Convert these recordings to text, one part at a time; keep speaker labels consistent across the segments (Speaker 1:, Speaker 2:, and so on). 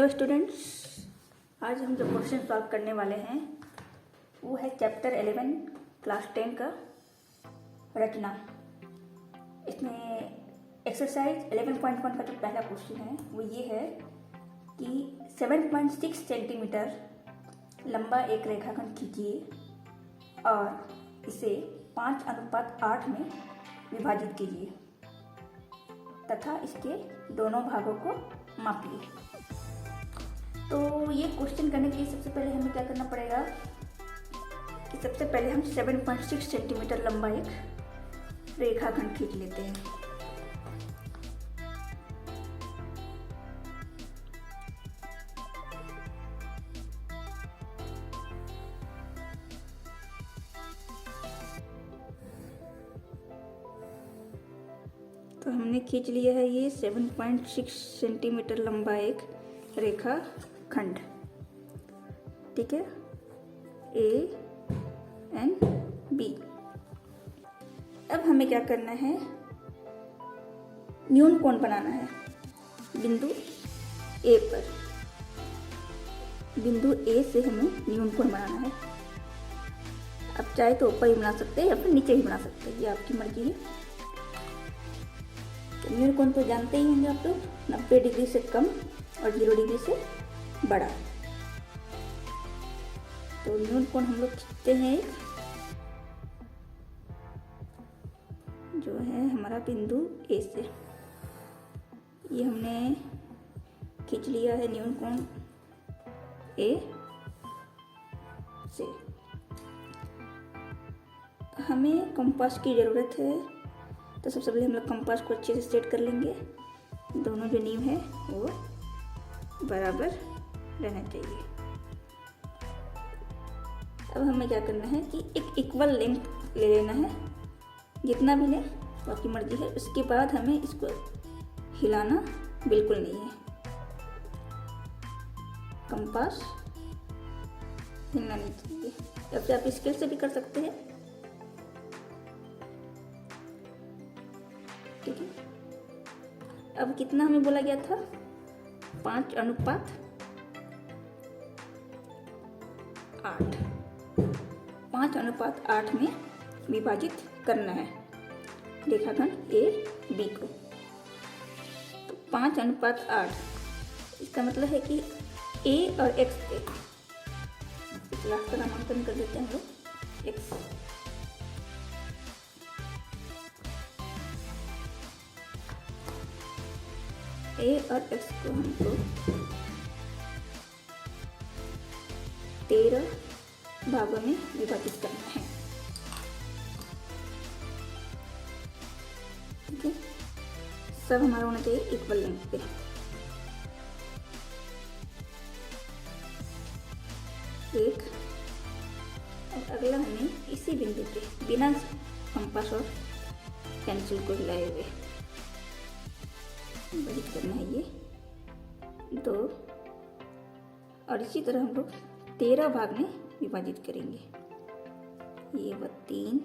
Speaker 1: Hello students, आज हम जो क्वेश्चन सॉल्व करने वाले हैं वो है चैप्टर 11 क्लास 10 का रचना। इसमें एक्सरसाइज 11.1 का जो पहला क्वेश्चन है वो ये है कि 7.6 सेंटीमीटर लंबा एक रेखाखंड खींचिए और इसे 5:8 में विभाजित कीजिए तथा इसके दोनों भागों को मापिए। तो ये क्वेश्चन करने के लिए सबसे पहले हमें क्या करना पड़ेगा कि सबसे पहले हम 7.6 सेंटीमीटर लंबा एक रेखाखंड खींच लेते हैं। तो हमने खींच लिया है ये 7.6 सेंटीमीटर लंबा एक रेखा खंड, ठीक है, ANB। अब हमें क्या करना है, न्यून कोण बनाना है बिंदु A पर। बिंदु A से हमें न्यून कोण बनाना है। अब चाहे तो ऊपर ही बना सकते हैं या फिर नीचे ही बना सकते हैं, ये आपकी मर्जी है। तो न्यून कोण तो जानते ही होंगे आप लोग, 90 डिग्री से कम और 0 डिग्री से बड़ा। तो न्यून कोण हम लोग खींचते हैं एक, जो है हमारा बिंदु A से। ये हमने खींच लिया है न्यून कोण A से। हमें कंपास की ज़रूरत है, तो सबसे पहले हम लोग कंपास को अच्छे से सेट कर लेंगे। दोनों जो नीव है वो बराबर रहना चाहिए। अब हमें क्या करना है कि एक इक्वल लेंथ ले लेना है, जितना भी लें तो आपकी मर्जी है। उसके बाद हमें इसको हिलाना बिल्कुल नहीं है, कंपास हिलना नहीं चाहिए। या फिर आप स्केल से भी कर सकते हैं, ठीक है। अब कितना हमें बोला गया था, 5:8। 5:8 में विभाजित करना है रेखाखंड AB को। तो 5:8, इसका मतलब है कि A और X के लास्ट का नामांकन कर देते हैं हम लोग, X। A और X को हमको 13 भागों में विभाजित करना है, ठीक है। सब हमारा होना चाहिए इक्वल लेंथ पे। एक और अगला हमें इसी बिंदु पे बिना कंपास और पेंसिल को हिलाए हुए विभाजित करना है, ये 2। और इसी तरह हम लोग 13 भाग में विभाजित करेंगे। ये 3,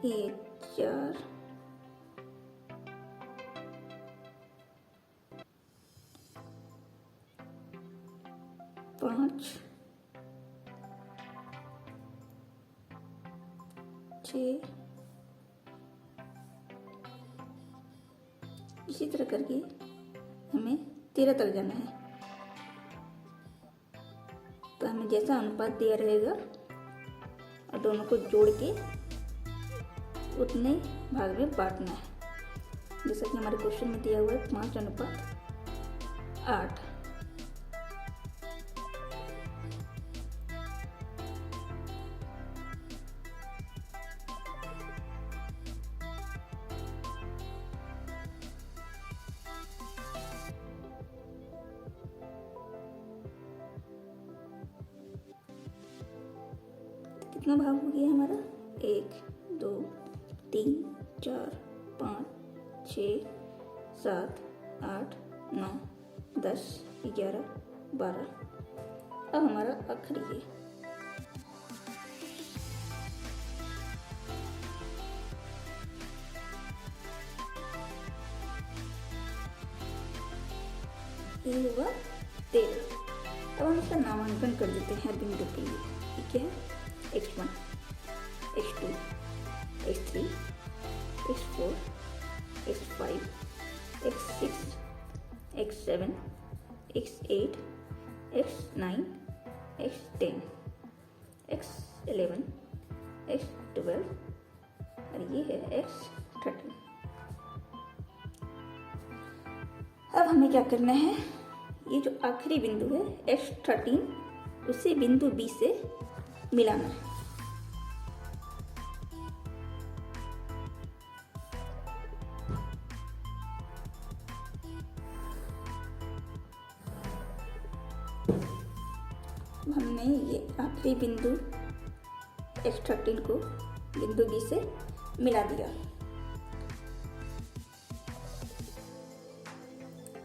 Speaker 1: ये 4, 5, 6। इसी तरह करके हमें 13 तक जाना है। तो हमें जैसा अनुपात दिया रहेगा और दोनों को जोड़ के उतने भाग में बांटना है, जैसा कि हमारे क्वेश्चन में दिया हुआ है 5:8। कितना भाग हो गया हमारा, 1, 2, 3, 4, 5, 6, 7, 8, 9, 10, 11, 12। अब हमारा आखिरी है ये होगा 13। अब हम इसका नामांकन कर देते हैं बिंदु के लिए। ठीक है, x1, x2, x3, x4, x5, x6, x7, x8, x9, x10, x11, x12 और ये है x13। अब हमें क्या करना है, ये जो आखिरी बिंदु है x13 उसे बिंदु B से मिलाना है। हमने ये आखिरी बिंदु x13 को बिंदु B से मिला दिया।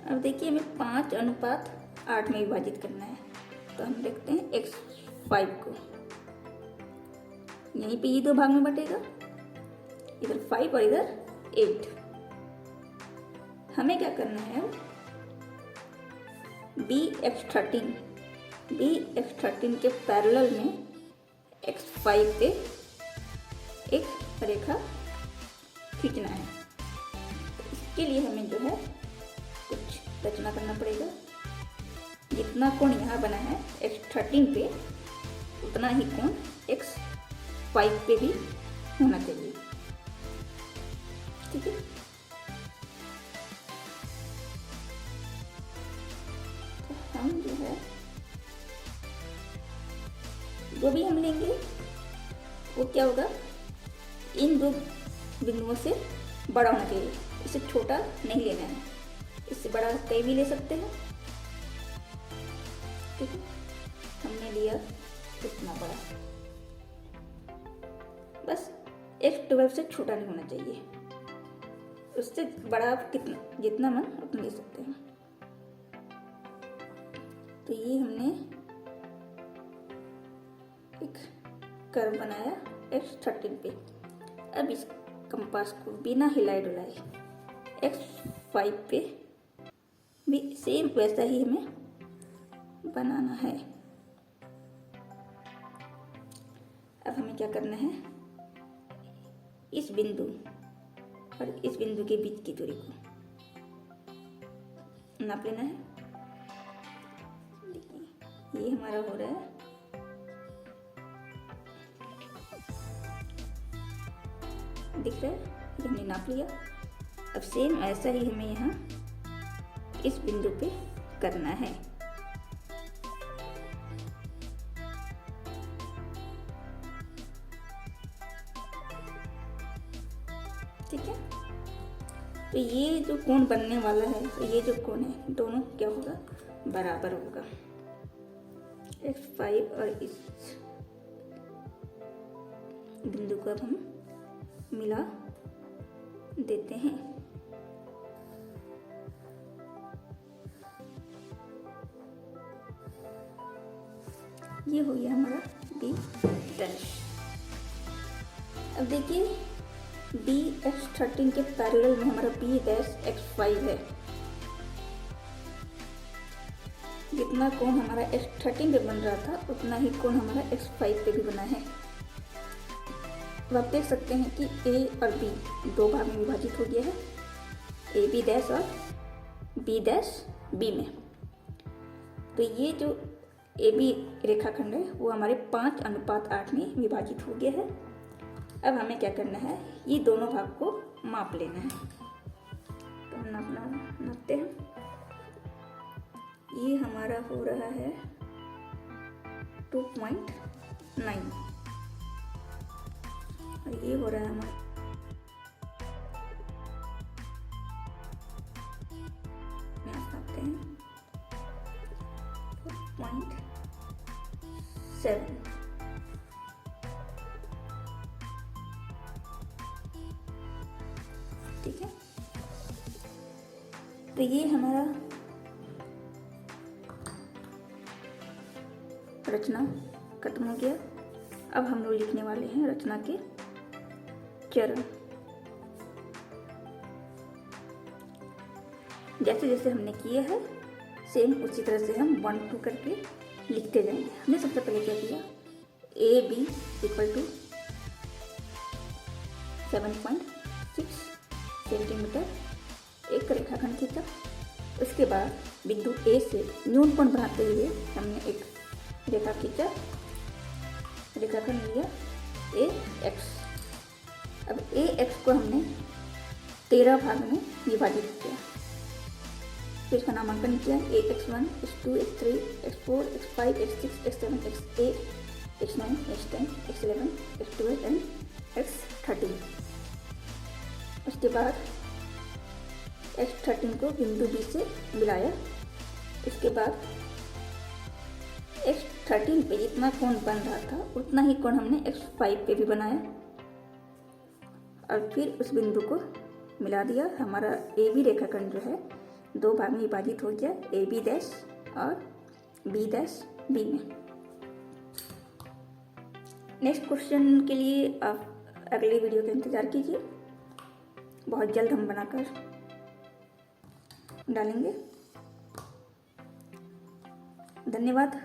Speaker 1: अब देखिए हमें 5:8 में विभाजित करना है, तो हम देखते हैं x5 को यहीं पे ये 2 भाग में बटेगा, इधर 5 और इधर 8। हमें क्या करना है, bx13 के पैरेलल में x5 पे एक रेखा खींचना है। तो इसके लिए हमें जो है कुछ रचना करना पड़ेगा। जितना कोण यहाँ बना है x13 पे, उतना ही कोण x5 पे भी होना चाहिए। ठीक है, तो हम जो है जो भी हम लेंगे वो क्या होगा, इन 2 बिंदुओं से बड़ा होना चाहिए, इससे छोटा नहीं लेना है। इससे बड़ा कहीं भी ले सकते हैं। ठीक है, हमने लिया इतना बड़ा, बस x12 से छोटा नहीं होना चाहिए। उससे बड़ा आप कितना जितना मन उतना ले सकते हैं। तो ये हमने एक कर्व बनाया x13 पे। अब इस कंपास को बिना हिलाए डुलाए x5 पे भी सेम वैसा ही हमें बनाना है। अब हमें क्या करना है, इस बिंदु और इस बिंदु के बीच की दूरी को नाप लेना है। देखिए ये हमारा हो रहा है दिख रहा है, ये हमने नाप लिया। अब सेम ऐसा ही हमें यहाँ इस बिंदु पे करना है। ठीक है, तो ये जो कोण बनने वाला है, तो ये जो कोण है दोनों क्या होगा, बराबर होगा। x5 और इस बिंदु को अब हम मिला देते हैं। ये हो गया हमारा B डैश। अब देखिए bx13 के पैरेलल में हमारा B डैश x5 है। जितना कोण हमारा x13 पे बन रहा था, उतना ही कोण हमारा x5 पे भी बना है। अब आप देख सकते हैं कि A और B 2 भाग में विभाजित हो गया है, AB डैश और B डैश B में। तो ये जो AB रेखाखंड है वो हमारे 5:8 में विभाजित हो गया है। अब हमें क्या करना है, ये दोनों भाग को माप लेना है। तो हम नापते हैं। ये हमारा हो रहा है 2.9 और ये हो रहा है हमारा नापते हैं 4.7। ठीक है, तो ये हमारा रचना खत्म हो गया। अब हम लोग लिखने वाले हैं रचना के चरण। जैसे जैसे हमने किया है सेम उसी तरह से हम 1 2 करके लिखते जाएंगे। हमने सबसे पहले क्या किया, A B equal to 7.6 centimetre एक रेखाखंड खींचा। उसके बाद बिंदु ए से न्यून कोण बनाते हुए हमने एक रेखा खींचा, रेखाखंड लिया ए एक्स। अब ए एक्स को हमने 13 भाग में विभाजित किया, फिर इसका नामांकन किया ए x1 x2 x3 x4 x5 x6 x7 x8 x9 x10 x11 x12 and x13। उसके बाद x13 को बिंदु बी से मिलाया। इसके बाद x13 पे जितना कोण बन रहा था उतना ही कोण हमने x5 पे भी बनाया और फिर उस बिंदु को मिला दिया। हमारा ए बी रेखाखंड जो है 2 भाग में विभाजित हो गया, ए बी डैश और बी डैश बी में। नेक्स्ट क्वेश्चन के लिए आप अगले वीडियो का इंतज़ार कीजिए, बहुत जल्द हम बनाकर डालेंगे। धन्यवाद।